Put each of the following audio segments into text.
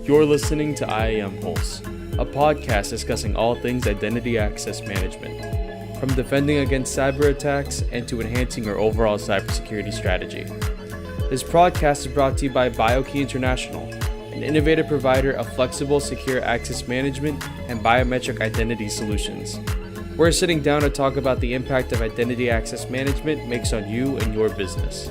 You're listening to IAM Pulse, a podcast discussing all things identity access management, from defending against cyber attacks and to enhancing your overall cybersecurity strategy. This podcast is brought to you by BioKey International, an innovative provider of flexible, secure access management and biometric identity solutions. We're sitting down to talk about the impact of identity access management makes on you and your business.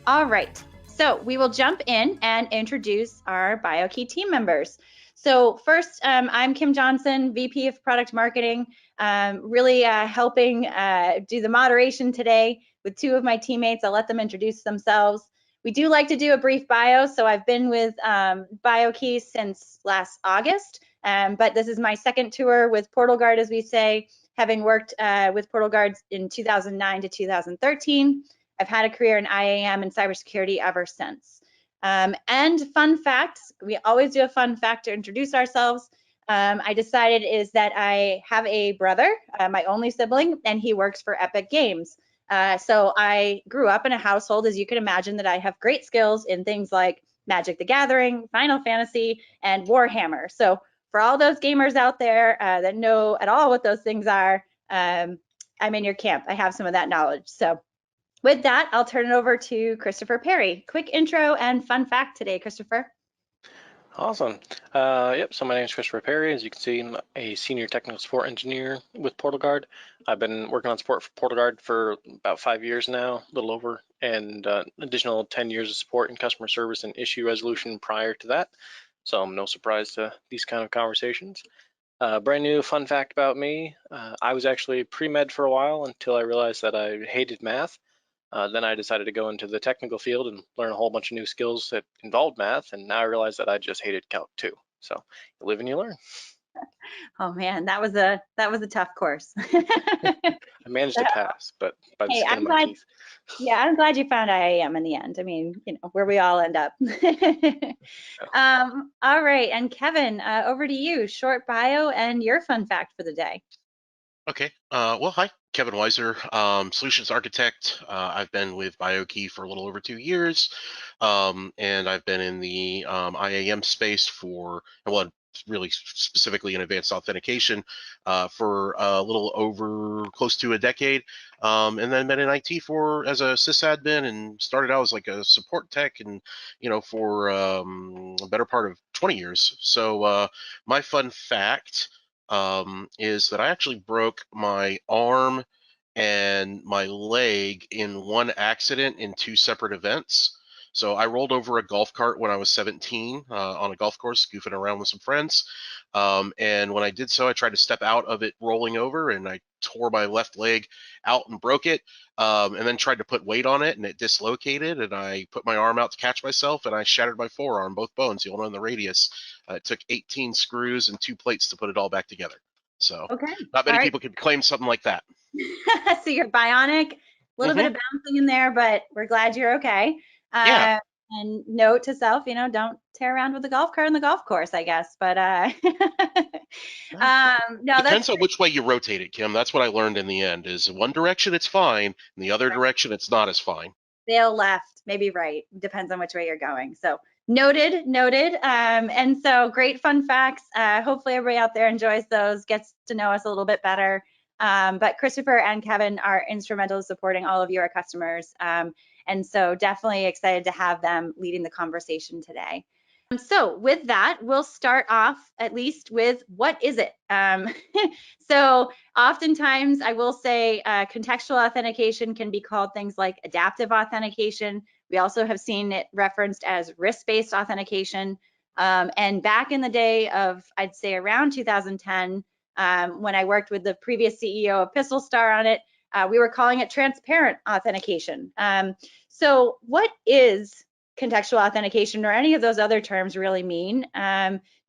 All right, so we will jump in and introduce our BioKey team members. So first, I'm Kim Johnson, VP of Product Marketing, really helping do the moderation today with two of my teammates. I'll let them introduce themselves. We do like to do a brief bio, so I've been with BioKey since last August, but this is my second tour with PortalGuard, as we say, having worked with PortalGuard in 2009 to 2013. I've had a career in IAM and cybersecurity ever since. And fun facts, we always do a fun fact to introduce ourselves. I decided is that I have a brother, my only sibling, and he works for Epic Games. So I grew up in a household, as you can imagine, that I have great skills in things like Magic the Gathering, Final Fantasy, and Warhammer. So for all those gamers out there that know at all what those things are, I'm in your camp. I have some of that knowledge. So with that, I'll turn it over to Christopher Perry. Quick intro and fun fact today, Christopher. Awesome. So my name is Christopher Perry. As you can see, I'm a senior technical support engineer with PortalGuard. I've been working on support for PortalGuard for about 5 years now, a little over, and additional 10 years of support in customer service and issue resolution prior to that. So I'm no surprise to these kind of conversations. Brand new fun fact about me, I was actually pre-med for a while until I realized that I hated math. Then I decided to go into the technical field and learn a whole bunch of new skills that involved math, and now I realize that I just hated calc too. So you live and you learn. Oh man, that was a tough course. I managed to pass, but by the skin of my teeth. Yeah, I'm glad you found IAM in the end. I mean, you know, where we all end up. All right, and Kevin, over to you. Short bio and your fun fact for the day. Okay. Hi, Kevin Weiser, solutions architect. I've been with BioKey for a little over 2 years, and I've been in the IAM space for, well, really specifically in advanced authentication for a little over close to a decade, and then been in IT for as a sysadmin and started out as like a support tech, and for a better part of 20 years. So my fun fact is that I actually broke my arm and my leg in one accident in 2 separate events. So I rolled over a golf cart when I was 17 on a golf course, goofing around with some friends. And when I did so, I tried to step out of it rolling over, and I tore my left leg out and broke it, and then tried to put weight on it, and it dislocated, and I put my arm out to catch myself, and I shattered my forearm, both bones, the ulna and the radius. It took 18 screws and 2 plates to put it all back together. So Okay. not many people could claim something like that. So you're bionic, a little bit of bouncing in there, but we're glad you're okay. Yeah. And note to self, don't tear around with a golf cart on the golf course, I guess. But no, Depends on which way you rotate it, Kim. That's what I learned in the end. Is one direction it's fine, and the other direction it's not as fine. Sail left, maybe right. Depends on which way you're going. So noted. And so great fun facts. Hopefully everybody out there enjoys those, gets to know us a little bit better. But Christopher and Kevin are instrumental in supporting all of you, our customers. And so definitely excited to have them leading the conversation today. So with that, we'll start off at least with what is it? So oftentimes I will say contextual authentication can be called things like adaptive authentication. We also have seen it referenced as risk-based authentication. And back in the day of, I'd say around 2010, when I worked with the previous CEO of Pistol Star on it, we were calling it transparent authentication. So what is contextual authentication or any of those other terms really mean?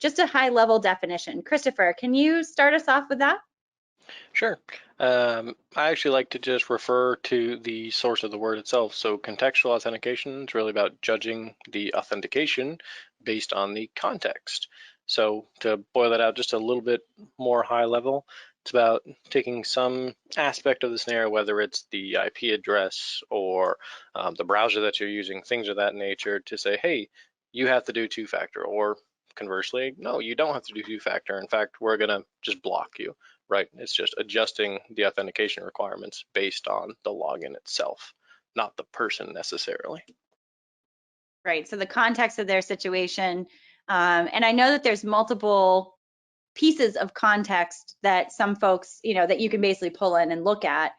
Just a high level definition. Christopher, can you start us off with that? Sure. I actually like to just refer to the source of the word itself. So contextual authentication is really about judging the authentication based on the context. So to boil that out just a little bit more high level, it's about taking some aspect of the scenario, whether it's the IP address or the browser that you're using, things of that nature, to say, hey, you have to do two-factor, or conversely, no, you don't have to do two-factor. In fact, we're going to just block you, right? It's just adjusting the authentication requirements based on the login itself, not the person necessarily. Right. So the context of their situation, and I know that there's multiple pieces of context that some folks, that you can basically pull in and look at.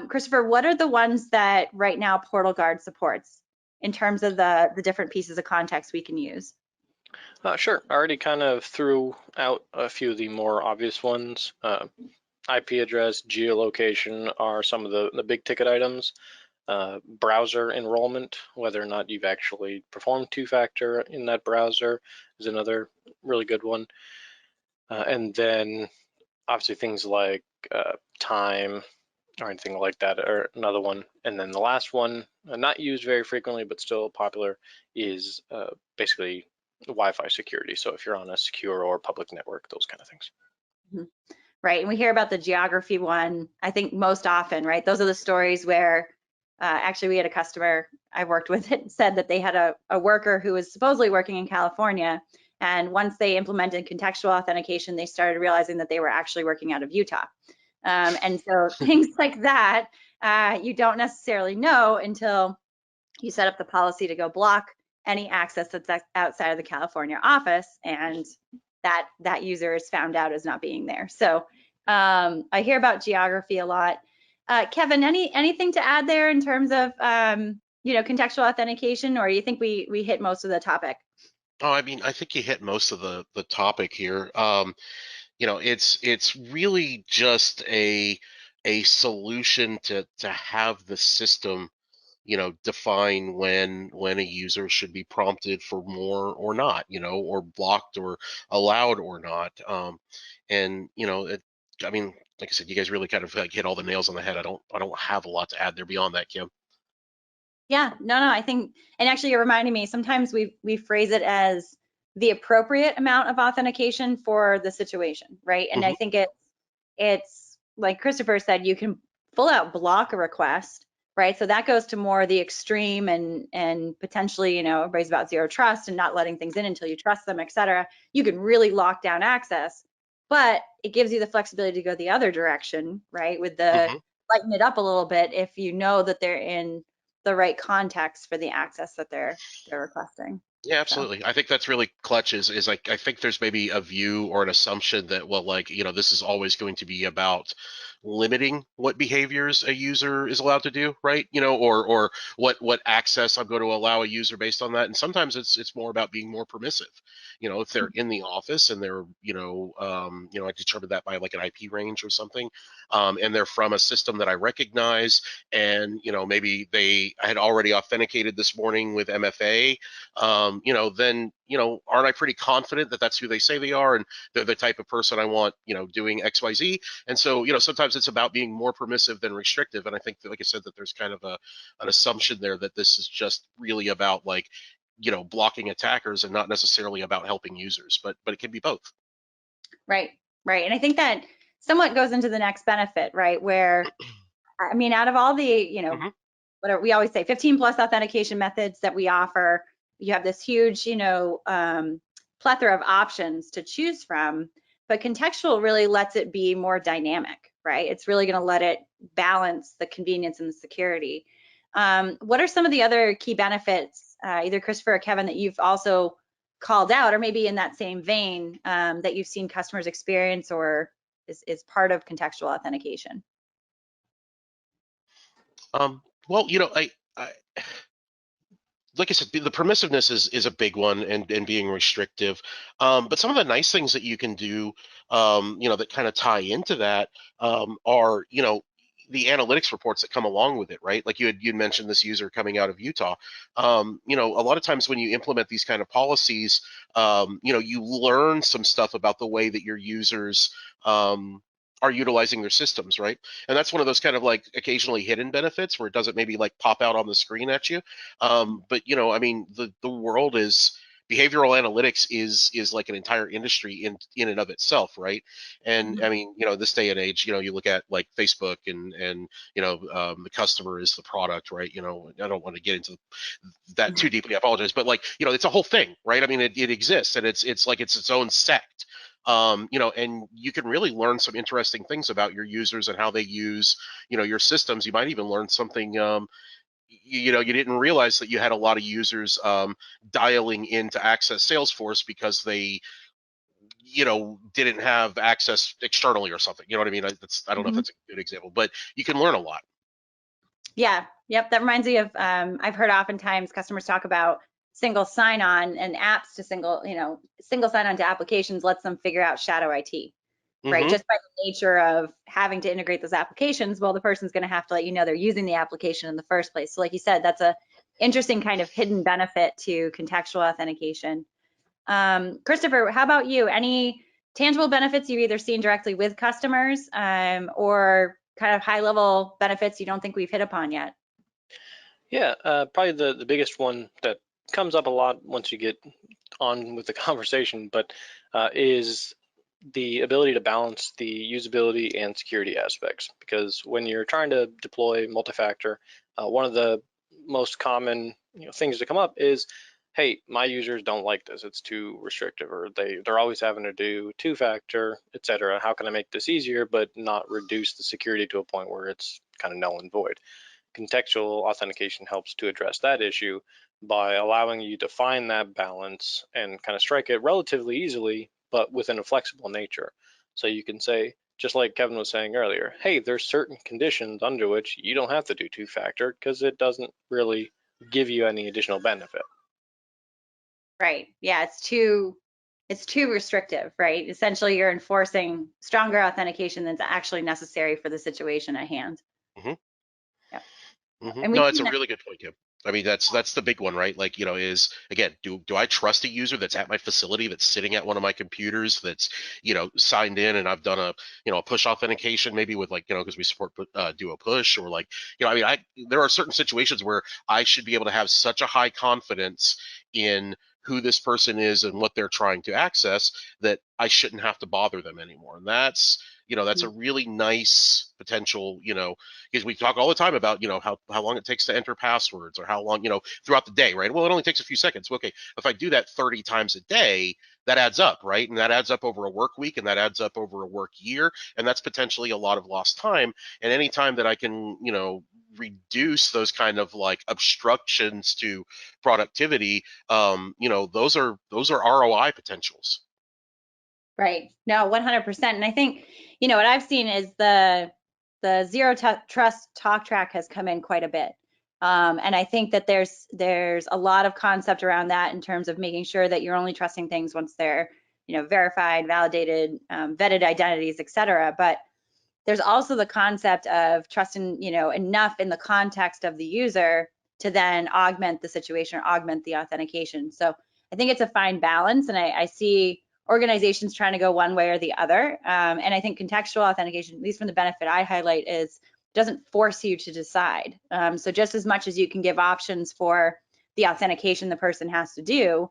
Christopher, what are the ones that right now PortalGuard supports in terms of the different pieces of context we can use? Sure. I already kind of threw out a few of the more obvious ones. IP address, geolocation are some of the big ticket items. Browser enrollment, whether or not you've actually performed two-factor in that browser, is another really good one. And then obviously things like time or anything like that are another one. And then the last one, not used very frequently, but still popular, is basically Wi-Fi security. So if you're on a secure or public network, those kind of things. Mm-hmm. Right. And we hear about the geography one, I think most often, right? Those are the stories where actually we had a customer I worked with that said that they had a worker who was supposedly working in California. And once they implemented contextual authentication, they started realizing that they were actually working out of Utah. And so things like that, you don't necessarily know until you set up the policy to go block any access that's outside of the California office, and that user is found out as not being there. So I hear about geography a lot. Kevin, anything to add there in terms of contextual authentication, or you think we hit most of the topic? Oh, I mean, I think you hit most of the topic here. It's really just a solution to have the system, define when a user should be prompted for more or not, or blocked or allowed or not. And I mean, like I said, you guys really kind of like hit all the nails on the head. I don't have a lot to add there beyond that, Kim. Yeah, no, I think, and actually you're reminding me, sometimes we phrase it as the appropriate amount of authentication for the situation, right? And I think it's like Christopher said, you can full out block a request, right? So that goes to more the extreme and potentially, everybody's about zero trust and not letting things in until you trust them, et cetera. You can really lock down access, but it gives you the flexibility to go the other direction, right? With the lighten it up a little bit if you know that they're in the right context for the access that they're requesting. Yeah, absolutely. I think that's really clutch is like, I think there's maybe a view or an assumption that, well, like, this is always going to be about limiting what behaviors a user is allowed to do, right? Or what access I'm going to allow a user based on that. And sometimes it's more about being more permissive. If they're in the office and they're, I determined that by like an IP range or something, and they're from a system that I recognize, and maybe they had already authenticated this morning with MFA. Then, aren't I pretty confident that that's who they say they are and they're the type of person I want, doing XYZ? And so, sometimes it's about being more permissive than restrictive. And I think that, like I said, that there's kind of an assumption there that this is just really about like, blocking attackers and not necessarily about helping users, but it can be both. Right. And I think that somewhat goes into the next benefit, right? Where, I mean, out of all the, whatever we always say, 15 plus authentication methods that we offer, you have this huge, plethora of options to choose from, but contextual really lets it be more dynamic, right? It's really going to let it balance the convenience and the security. What are some of the other key benefits, either Christopher or Kevin, that you've also called out, or maybe in that same vein, that you've seen customers experience or is part of contextual authentication? Well, I like I said, the permissiveness is a big one, and being restrictive. But some of the nice things that you can do, that kind of tie into that, are, the analytics reports that come along with it, right? Like you'd mentioned this user coming out of Utah. A lot of times when you implement these kind of policies, you learn some stuff about the way that your users are utilizing their systems, right? And that's one of those kind of like occasionally hidden benefits where it doesn't maybe like pop out on the screen at you. But I mean, the world is behavioral analytics is like an entire industry in and of itself, right? And I mean, this day and age, you look at like Facebook and the customer is the product, right? I don't want to get into that too deeply. I apologize, but like, it's a whole thing, right? I mean, it exists, and it's like it's its own sect. And you can really learn some interesting things about your users and how they use, your systems. You might even learn something, you didn't realize that you had a lot of users dialing into access Salesforce because they, didn't have access externally or something. You know what I mean? I don't know if that's a good example, but you can learn a lot. Yeah, yep. That reminds me of, I've heard oftentimes customers talk about single sign-on and apps to single sign-on to applications lets them figure out shadow IT, right? Just by the nature of having to integrate those applications, well, the person's going to have to let you know they're using the application in the first place. So like you said, that's a interesting kind of hidden benefit to contextual authentication. Christopher, how about you? Any tangible benefits you've either seen directly with customers or kind of high level benefits you don't think we've hit upon yet? Yeah, probably the biggest one that comes up a lot once you get on with the conversation, but is the ability to balance the usability and security aspects. Because when you're trying to deploy multi-factor, one of the most common things to come up is, hey, my users don't like this, it's too restrictive, or they're always having to do two-factor, etc. How can I make this easier but not reduce the security to a point where it's kind of null and void? Contextual authentication helps to address that issue by allowing you to find that balance and kind of strike it relatively easily, but within a flexible nature. So you can say, just like Kevin was saying earlier, hey, there's certain conditions under which you don't have to do two-factor because it doesn't really give you any additional benefit. Right. Yeah, it's too restrictive, right? Essentially, you're enforcing stronger authentication than's actually necessary for the situation at hand. Yep. And No, that's a really good point, Kim. I mean, that's the big one, right? Like, is again, do I trust a user that's at my facility, that's sitting at one of my computers, that's signed in, and I've done a push authentication, maybe with like because we support do a push, or like I mean, there are certain situations where I should be able to have such a high confidence in who this person is and what they're trying to access that I shouldn't have to bother them anymore. And that's that's a really nice potential, because we talk all the time about, how long it takes to enter passwords, or how long, throughout the day, right? Well, it only takes a few seconds. Okay, if I do that 30 times a day, that adds up, right? And that adds up over a work week, and that adds up over a work year, and that's potentially a lot of lost time. And anytime that I can, reduce those kind of like obstructions to productivity, those are ROI potentials. Right. No, 100%. And I think, what I've seen is the zero trust talk track has come in quite a bit. And I think that there's a lot of concept around that in terms of making sure that you're only trusting things once they're, verified, validated, vetted identities, et cetera. But there's also the concept of trusting, enough in the context of the user to then augment the situation or augment the authentication. So I think it's a fine balance, and I see organizations trying to go one way or the other. And I think contextual authentication, at least from the benefit I highlight, is doesn't force you to decide. So just as much as you can give options for the authentication the person has to do,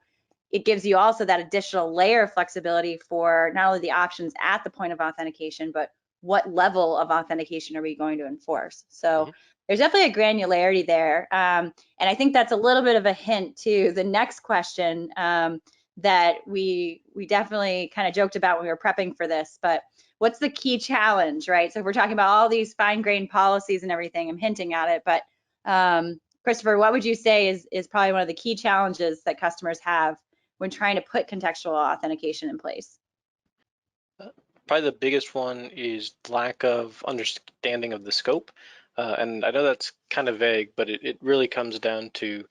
it gives you also that additional layer of flexibility for not only the options at the point of authentication, but what level of authentication are we going to enforce? So there's definitely a granularity there. And I think that's a little bit of a hint to the next question that we definitely kind of joked about when we were prepping for this, but what's the key challenge, right? So if we're talking about all these fine-grained policies and everything, I'm hinting at it, but Christopher, what would you say is probably one of the key challenges that customers have when trying to put contextual authentication in place? Probably the biggest one is lack of understanding of the scope. And I know that's kind of vague, but it really comes down to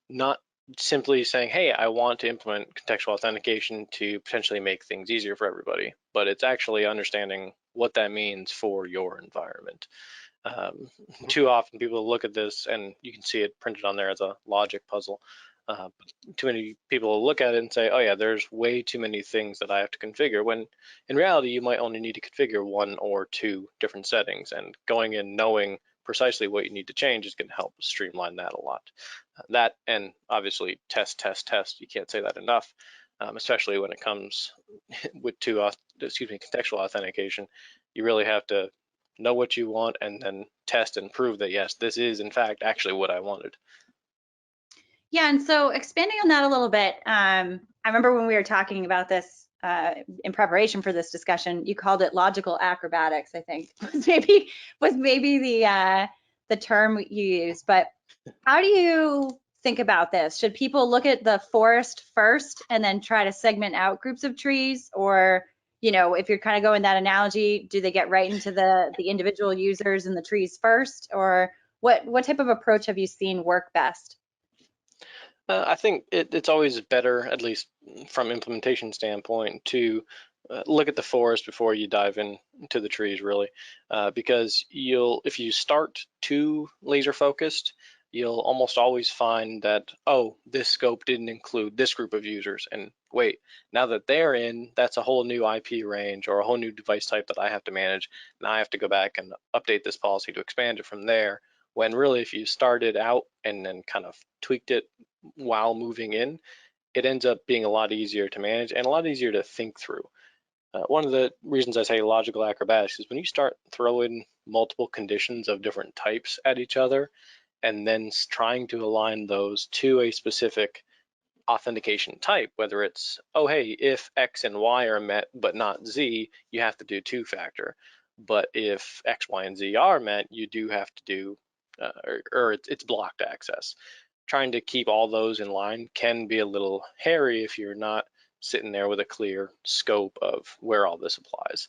not simply saying, hey, I want to implement contextual authentication to potentially make things easier for everybody, but it's actually understanding what that means for your environment. Too often people look at this, and you can see it printed on there as a logic puzzle. Too many people look at it and say, oh yeah, there's way too many things that I have to configure, when in reality you might only need to configure one or two different settings, and going in knowing precisely what you need to change is going to help streamline that a lot. That, and obviously test. You can't say that enough, especially when it comes with contextual authentication. You really have to know what you want and then test and prove that, yes, this is in fact actually what I wanted. Yeah, and so expanding on that a little bit, I remember when we were talking about this in preparation for this discussion, you called it logical acrobatics, I think was maybe the term you used. But how do you think about this? Should people look at the forest first and then try to segment out groups of trees? Or, you know, if you're kind of going that analogy, do they get right into the individual users and the trees first? Or what type of approach have you seen work best? I think it's always better, at least from implementation standpoint, to look at the forest before you dive into the trees, really, because if you start too laser focused, you'll almost always find that, oh, this scope didn't include this group of users, and wait, now that they're in, that's a whole new IP range or a whole new device type that I have to manage. Now I have to go back and update this policy to expand it from there. When really, if you started out and then kind of tweaked it while moving in, it ends up being a lot easier to manage and a lot easier to think through. One of the reasons I say logical acrobatics is when you start throwing multiple conditions of different types at each other and then trying to align those to a specific authentication type, whether it's, oh, hey, if X and Y are met but not Z, you have to do two-factor. But if X, Y, and Z are met, you do have to do, it's blocked access. Trying to keep all those in line can be a little hairy if you're not sitting there with a clear scope of where all this applies.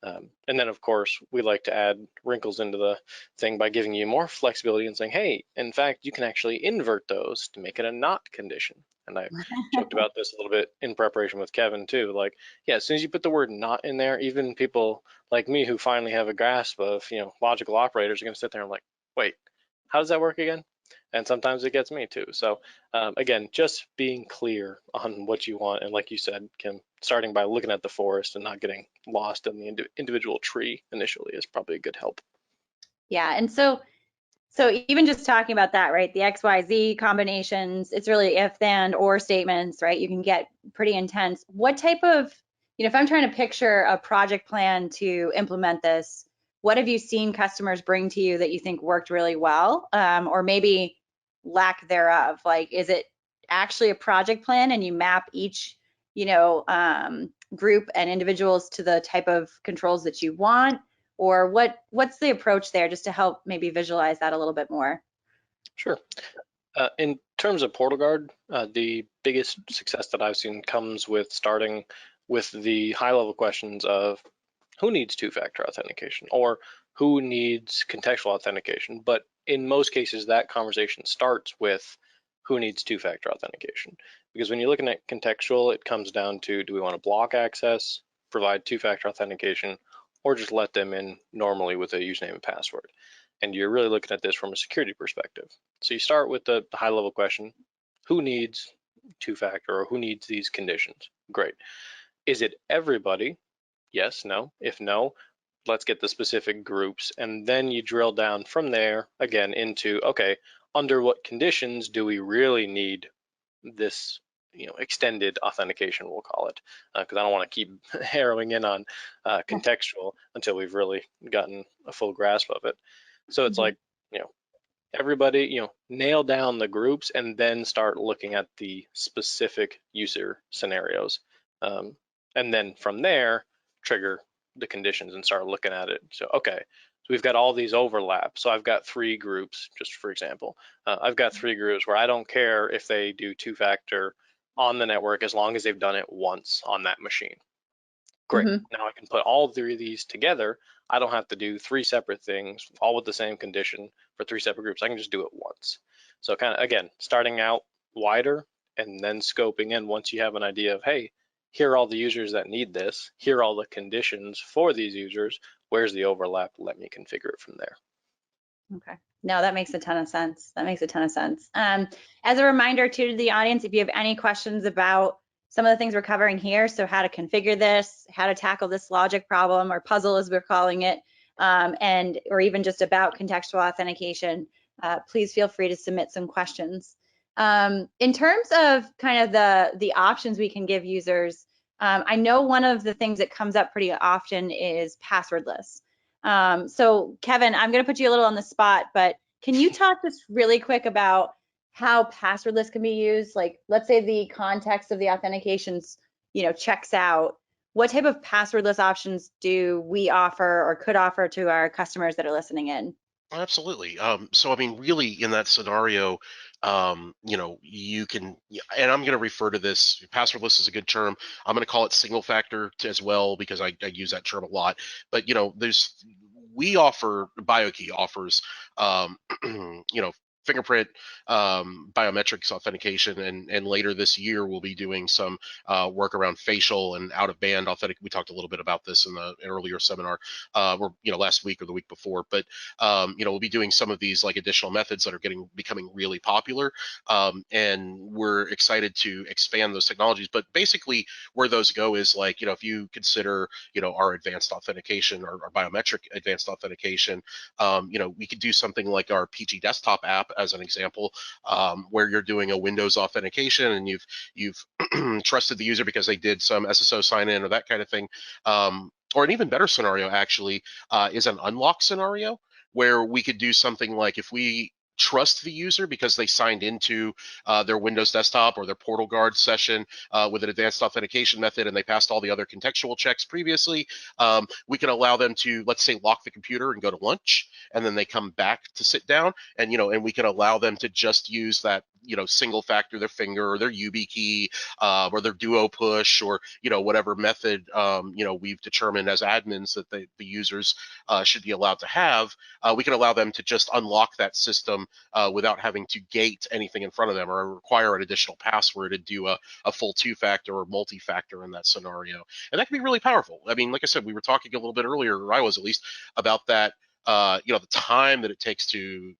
And then, of course, we like to add wrinkles into the thing by giving you more flexibility and saying, hey, in fact, you can actually invert those to make it a not condition. And I joked about this a little bit in preparation with Kevin too. Like, yeah, as soon as you put the word not in there, even people like me who finally have a grasp of, logical operators are going to sit there and like, wait, how does that work again? And sometimes it gets me too. So again, just being clear on what you want. And like you said, Kim, starting by looking at the forest and not getting lost in the individual tree initially is probably a good help. Yeah, and so even just talking about that, right? The XYZ combinations, it's really if, then, or statements, right? You can get pretty intense. What type of, if I'm trying to picture a project plan to implement this, what have you seen customers bring to you that you think worked really well, or maybe lack thereof? Like, is it actually a project plan and you map each, group and individuals to the type of controls that you want? Or what's the approach there, just to help maybe visualize that a little bit more? Sure. In terms of PortalGuard, the biggest success that I've seen comes with starting with the high-level questions of who needs two-factor authentication or who needs contextual authentication. But in most cases, that conversation starts with who needs two-factor authentication. Because when you're looking at contextual, it comes down to, do we want to block access, provide two-factor authentication, or just let them in normally with a username and password? And you're really looking at this from a security perspective. So you start with the high level question, who needs two-factor or who needs these conditions? Great. Is it everybody? Yes, no. If no, let's get the specific groups. And then you drill down from there again into, okay, under what conditions do we really need this extended authentication, we'll call it, because I don't want to keep harrowing in on contextual until we've really gotten a full grasp of it. So it's like, everybody, nail down the groups and then start looking at the specific user scenarios. And then from there, trigger the conditions and start looking at it. So, okay, so we've got all these overlaps. So I've got 3 groups, just for example. I've got 3 groups where I don't care if they do two-factor on the network as long as they've done it once on that machine. Great. Now I can put all 3 of these together. I don't have to do 3 separate things, all with the same condition for 3 separate groups. I can just do it once. So kind of, again, starting out wider and then scoping in once you have an idea of, hey, here are all the users that need this. Here are all the conditions for these users. Where's the overlap? Let me configure it from there. Okay. No, that makes a ton of sense. That makes a ton of sense. As a reminder to the audience, if you have any questions about some of the things we're covering here, so how to configure this, how to tackle this logic problem or puzzle as we're calling it, or even just about contextual authentication, please feel free to submit some questions. In terms of kind of the options we can give users, I know one of the things that comes up pretty often is passwordless. So Kevin, I'm going to put you a little on the spot, but can you talk just really quick about how passwordless can be used? Like, let's say the context of the authentications, checks out. What type of passwordless options do we offer or could offer to our customers that are listening in? Absolutely. So I mean, really, in that scenario, you can, and I'm going to refer to this. Passwordless is a good term. I'm going to call it single factor as well because I use that term a lot. But BioKey offers, fingerprint biometrics authentication, and later this year we'll be doing some work around facial and out of band authentic. We talked a little bit about this in the earlier seminar, or last week or the week before. But we'll be doing some of these like additional methods that are becoming really popular, and we're excited to expand those technologies. But basically, where those go is like if you consider our advanced authentication or our biometric advanced authentication, we could do something like our PG desktop app as an example, where you're doing a Windows authentication and you've trusted the user because they did some SSO sign in or that kind of thing. Or an even better scenario actually is an unlock scenario where we could do something like if we trust the user because they signed into their Windows desktop or their PortalGuard session with an advanced authentication method and they passed all the other contextual checks previously, we can allow them to, let's say, lock the computer and go to lunch, and then they come back to sit down, and and we can allow them to just use that single factor, their finger or their YubiKey or their duo push or whatever method we've determined as admins that the users should be allowed to have. We can allow them to just unlock that system without having to gate anything in front of them or require an additional password to do a full two-factor or multi-factor in that scenario. And that can be really powerful. I mean, like I said, we were talking a little bit earlier, or I was at least, about that. The time that it takes to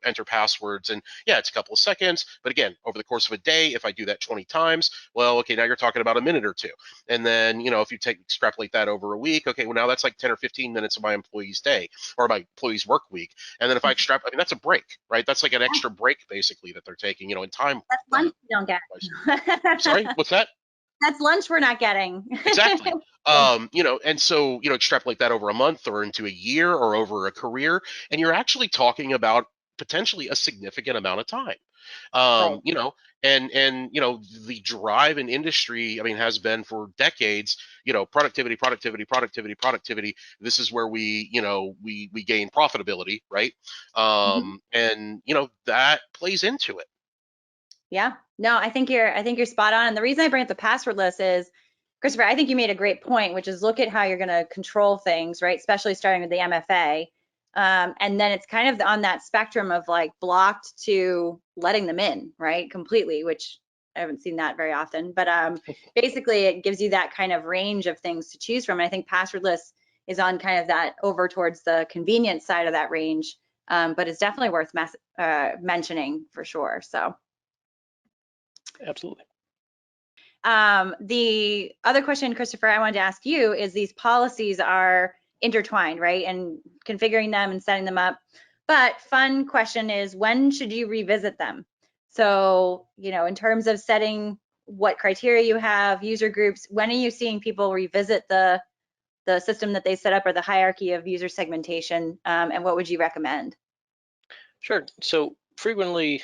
enter passwords, and yeah, it's a couple of seconds, but again, over the course of a day, if I do that 20 times, well, okay, now you're talking about a minute or two. And then if you extrapolate that over a week, okay, well, now that's like 10 or 15 minutes of my employee's day or my employee's work week. And then if I extrapolate, I mean, that's a break, right? That's like an extra break basically that they're taking, in time. That's lunch you don't get. Sorry, what's that? That's lunch we're not getting. Exactly. And so, extrapolate that over a month or into a year or over a career, and you're actually talking about potentially a significant amount of time. Right. The drive in industry, I mean, has been for decades, productivity. This is where we gain profitability, right? And that plays into it. Yeah, no, I think you're spot on. And the reason I bring up the passwordless is, Christopher, I think you made a great point, which is look at how you're going to control things, right? Especially starting with the MFA. And then it's kind of on that spectrum of like blocked to letting them in, right? Completely, which I haven't seen that very often. But basically, it gives you that kind of range of things to choose from. And I think passwordless is on kind of that over towards the convenience side of that range. But it's definitely worth mentioning for sure. So. Absolutely. The other question, Christopher, I wanted to ask you is these policies are intertwined, right? And configuring them and setting them up. But fun question is, when should you revisit them? So, in terms of setting what criteria you have, user groups, when are you seeing people revisit the system that they set up or the hierarchy of user segmentation, and what would you recommend? Sure. So frequently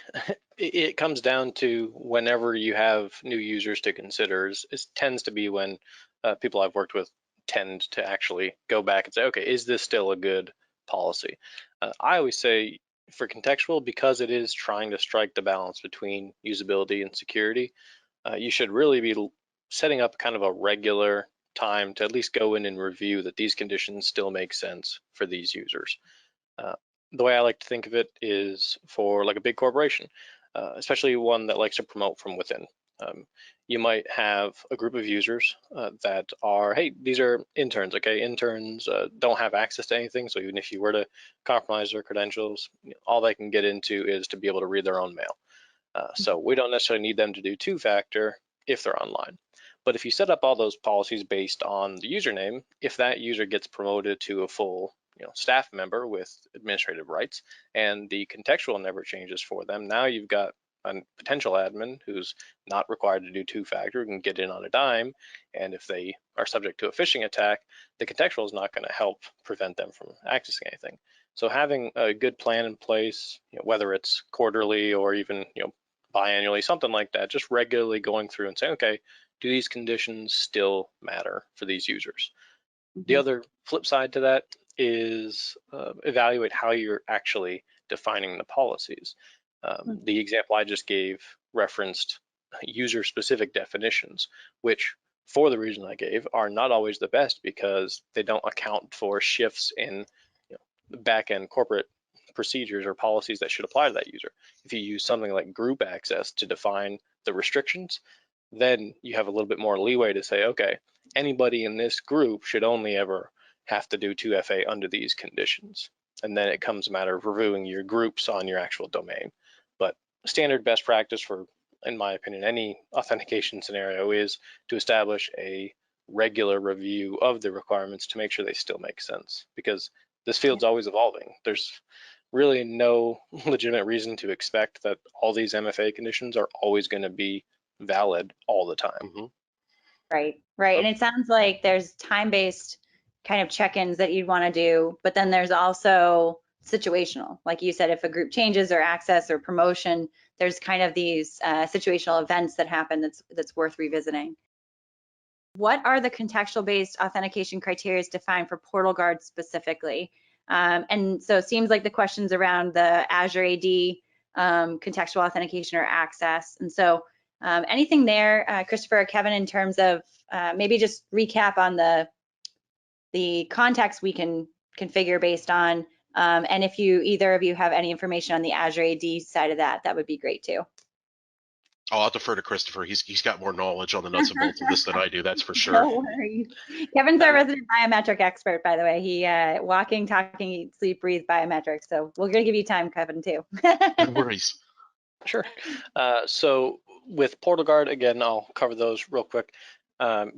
it comes down to whenever you have new users to consider. It tends to be when people I've worked with tend to actually go back and say, okay, is this still a good policy? I always say for contextual, because it is trying to strike the balance between usability and security, you should really be setting up kind of a regular time to at least go in and review that these conditions still make sense for these users. The way I like to think of it is for like a big corporation, especially one that likes to promote from within. You might have a group of users that are, hey, these are interns, okay? Interns don't have access to anything, so even if you were to compromise their credentials, all they can get into is to be able to read their own mail. So we don't necessarily need them to do two-factor if they're online. But if you set up all those policies based on the username, if that user gets promoted to a full staff member with administrative rights, and the contextual never changes for them. Now you've got a potential admin who's not required to do two-factor, can get in on a dime, and if they are subject to a phishing attack, the contextual is not going to help prevent them from accessing anything. So having a good plan in place, whether it's quarterly or even biannually, something like that, just regularly going through and saying, okay, do these conditions still matter for these users? The other flip side to that is evaluate how you're actually defining the policies. The example I just gave referenced user-specific definitions, which, for the reason I gave, are not always the best because they don't account for shifts in back-end corporate procedures or policies that should apply to that user. If you use something like group access to define the restrictions, then you have a little bit more leeway to say, okay, anybody in this group should only ever have to do 2FA under these conditions. And then it comes a matter of reviewing your groups on your actual domain. But standard best practice for, in my opinion, any authentication scenario is to establish a regular review of the requirements to make sure they still make sense, because this field's always evolving. There's really no legitimate reason to expect that all these MFA conditions are always going to be valid all the time. Right. And it sounds like there's time-based kind of check-ins that you'd want to do, but then there's also situational. Like you said, if a group changes or access or promotion, there's kind of these situational events that happen that's worth revisiting. What are the contextual-based authentication criteria defined for PortalGuard specifically? And so it seems like the questions around the Azure AD, contextual authentication or access. And so anything there, Christopher or Kevin, in terms of maybe just recap on the context we can configure based on, and if either of you have any information on the Azure AD side of that, that would be great too. I'll defer to Christopher. He's got more knowledge on the nuts and bolts of this than I do, that's for sure. No worries. Kevin's our resident biometric expert, by the way. He walking, talking, eat, sleep, breathe biometrics. So we're gonna give you time, Kevin, too. No worries. Sure. So with PortalGuard, again, I'll cover those real quick.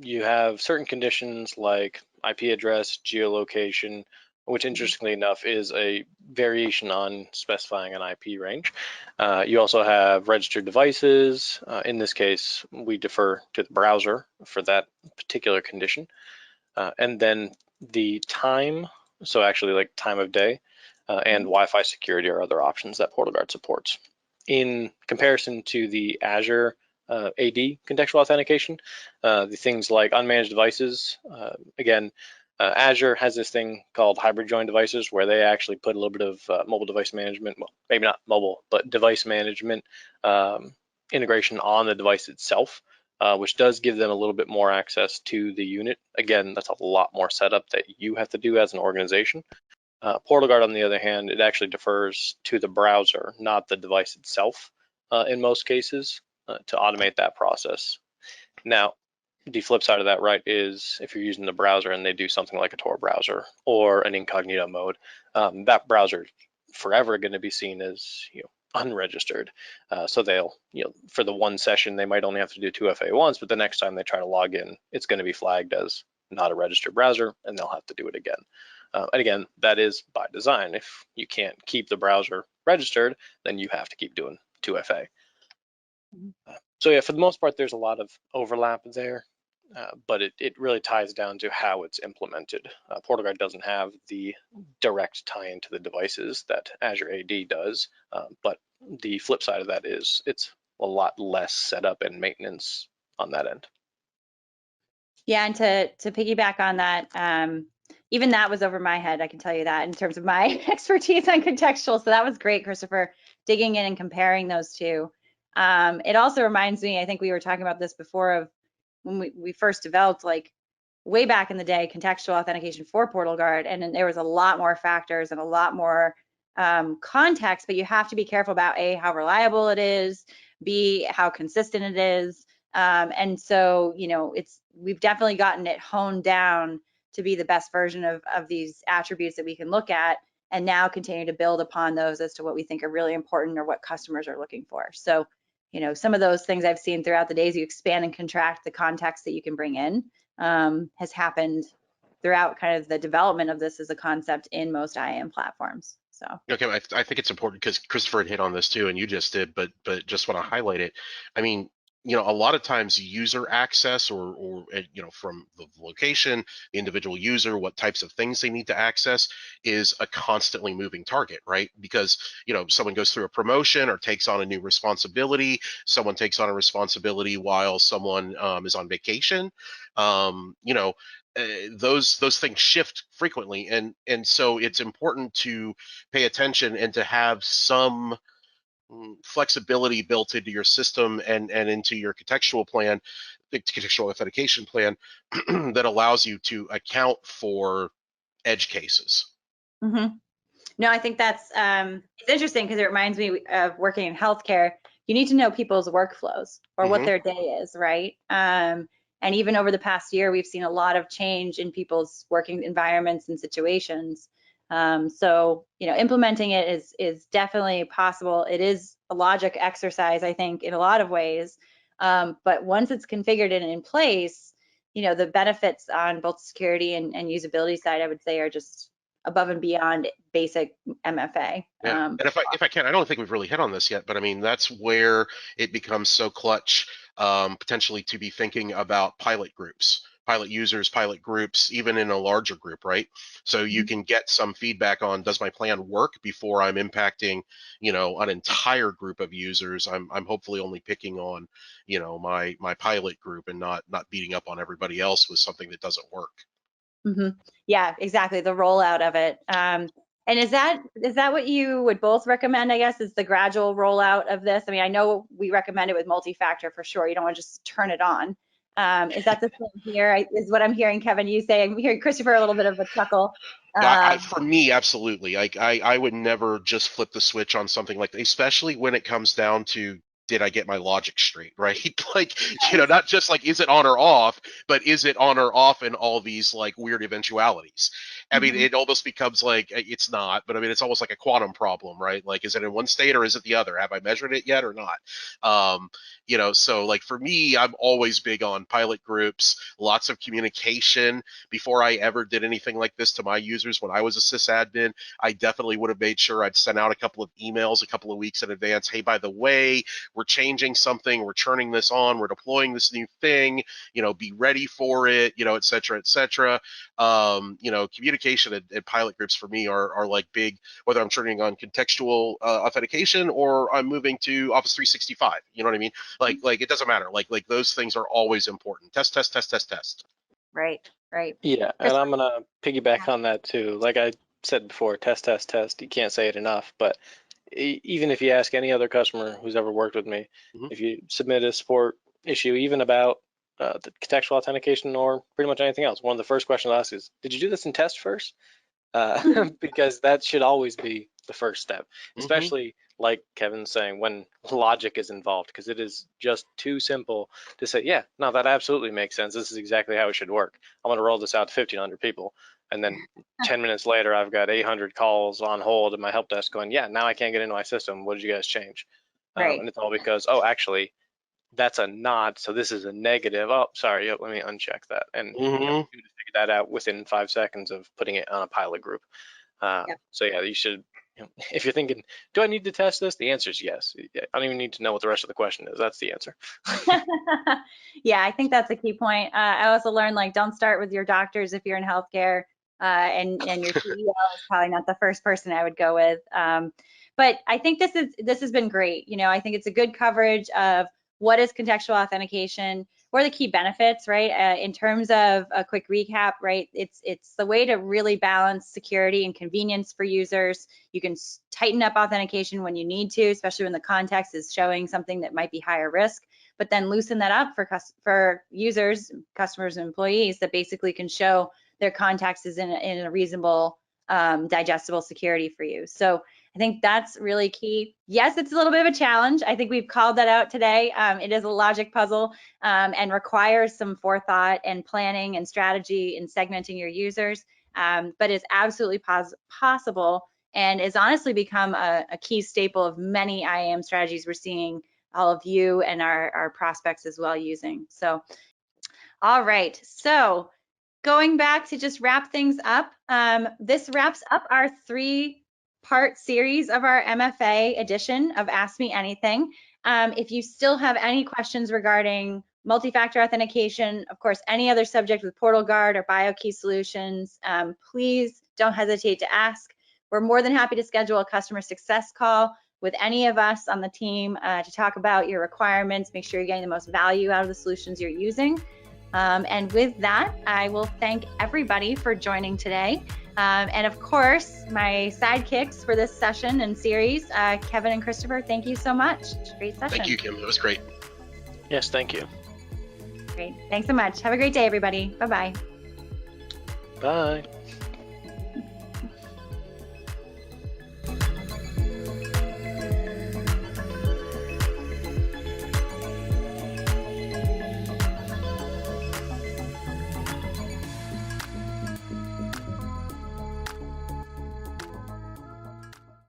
You have certain conditions like IP address, geolocation, which interestingly enough is a variation on specifying an IP range. You also have registered devices. In this case, we defer to the browser for that particular condition. And then the time, so actually like time of day, and Wi-Fi security are other options that PortalGuard supports. In comparison to the Azure AD contextual authentication, the things like unmanaged devices, again, Azure has this thing called hybrid join devices where they actually put a little bit of mobile device management, well, maybe not mobile, but device management integration on the device itself, which does give them a little bit more access to the unit. Again, that's a lot more setup that you have to do as an organization. PortalGuard, on the other hand, it actually defers to the browser, not the device itself in most cases, to automate that process. Now, the flip side of that, right, is if you're using the browser and they do something like a Tor browser or an incognito mode, that browser is forever going to be seen as unregistered. So they'll, for the one session, they might only have to do 2FA once, but the next time they try to log in, it's going to be flagged as not a registered browser, and they'll have to do it again. And again, that is by design. If you can't keep the browser registered, then you have to keep doing 2FA. So yeah, for the most part, there's a lot of overlap there, but it really ties down to how it's implemented. PortalGuard doesn't have the direct tie into the devices that Azure AD does, but the flip side of that is it's a lot less setup and maintenance on that end. Yeah, and to piggyback on that, even that was over my head, I can tell you that, in terms of my expertise on contextual. So that was great, Christopher, digging in and comparing those two. It also reminds me, I think we were talking about this before, of when we first developed, like way back in the day, contextual authentication for PortalGuard, and then there was a lot more factors and a lot more context, but you have to be careful about A, how reliable it is, B, how consistent it is. And so, we've definitely gotten it honed down to be the best version of these attributes that we can look at, and now continue to build upon those as to what we think are really important or what customers are looking for. So, some of those things I've seen throughout the days, you expand and contract the context that you can bring in, has happened throughout kind of the development of this as a concept in most IAM platforms. So Okay, I think it's important because Christopher had hit on this too, and you just did, but just want to highlight it. I mean, you know, a lot of times user access or you know, from the location, the individual user, what types of things they need to access is a constantly moving target, right? Because, you know, someone goes through a promotion or takes on a new responsibility, someone takes on a responsibility while someone is on vacation. You know, those things shift frequently, and so it's important to pay attention and to have some flexibility built into your system and into your contextual plan, the contextual authentication plan that allows you to account for edge cases. Mm-hmm. No, I think that's it's interesting because it reminds me of working in healthcare. You need to know people's workflows or what their day is, right? And even over the past year, we've seen a lot of change in people's working environments and situations. So, you know, implementing it is definitely possible. It is a logic exercise, I think, in a lot of ways. But once it's configured and in place, you know, the benefits on both security and usability side, I would say, are just above and beyond basic MFA. Yeah, and if I can, I don't think we've really hit on this yet, but I mean, that's where it becomes so clutch, potentially to be thinking about pilot groups, pilot users, pilot groups, even in a larger group, right? So you can get some feedback on, does my plan work before I'm impacting, you know, an entire group of users? I'm hopefully only picking on, you know, my pilot group and not beating up on everybody else with something that doesn't work. Yeah, exactly. The rollout of it. And is that what you would both recommend, I guess, is the gradual rollout of this? I mean, I know we recommend it with multi-factor for sure. You don't want to just turn it on. Is that the same here? Is what I'm hearing, Kevin, you say. I'm hearing Christopher a little bit of a chuckle. For me, absolutely. I would never just flip the switch on something like that, especially when it comes down to, did I get my logic straight, right? Like, you know, not just like, is it on or off, but is it on or off in all these like weird eventualities? I mean, it almost becomes like, it's not, but I mean, it's almost like a quantum problem, right? Like, is it in one state or is it the other? Have I measured it yet or not? You know, so like for me, I'm always big on pilot groups, lots of communication. Before I ever did anything like this to my users, when I was a sysadmin, I definitely would have made sure I'd send out a couple of emails a couple of weeks in advance. Hey, by the way, we're changing something, we're turning this on, we're deploying this new thing, you know, be ready for it, you know, et cetera, et cetera. You know, communication and pilot groups for me are like big, whether I'm turning on contextual authentication or I'm moving to Office 365, you know what I mean? Like it doesn't matter. Like those things are always important. Test. Right. Yeah, and I'm gonna piggyback on that too. Like I said before, test. You can't say it enough, but even if you ask any other customer who's ever worked with me, if you submit a support issue, even about the contextual authentication or pretty much anything else, one of the first questions I'll ask is, did you do this in test first? Because that should always be the first step, especially like Kevin's saying, when logic is involved, because it is just too simple to say, yeah, no, that absolutely makes sense. This is exactly how it should work. I'm going to roll this out to 1,500 people. And then 10 minutes later, I've got 800 calls on hold at my help desk going, yeah, now I can't get into my system. What did you guys change? Right. And it's all because, oh, actually, that's a not, so this is a negative. Oh, sorry, let me uncheck that. And you know, you figure that out within 5 seconds of putting it on a pilot group. So yeah, you should, you know, if you're thinking, do I need to test this? The answer is yes. I don't even need to know what the rest of the question is. That's the answer. Yeah, I think that's a key point. I also learned, like, don't start with your doctors if you're in healthcare, and your CEO is probably not the first person I would go with. But I think this has been great. You know, I think it's a good coverage of what is contextual authentication, what are the key benefits, right? In terms of a quick recap, right? It's the way to really balance security and convenience for users. You can tighten up authentication when you need to, especially when the context is showing something that might be higher risk, but then loosen that up for users, customers, and employees that basically can show their context is in a reasonable, digestible security for you. So I think that's really key. Yes, it's a little bit of a challenge. I think we've called that out today. It is a logic puzzle, and requires some forethought and planning and strategy in segmenting your users, but it's absolutely possible, and is honestly become a key staple of many IAM strategies we're seeing all of you and our prospects as well using. So, all right. So going back to just wrap things up, this wraps up our 3-part series of our MFA edition of Ask Me Anything. If you still have any questions regarding multi-factor authentication, of course, any other subject with PortalGuard or BioKey solutions, please don't hesitate to ask. We're more than happy to schedule a customer success call with any of us on the team to talk about your requirements, make sure you're getting the most value out of the solutions you're using. And with that, I will thank everybody for joining today. And of course, my sidekicks for this session and series, Kevin and Christopher, thank you so much. Great session. Thank you, Kim. It was great. Yes, thank you. Great. Thanks so much. Have a great day, everybody. Bye-bye. Bye.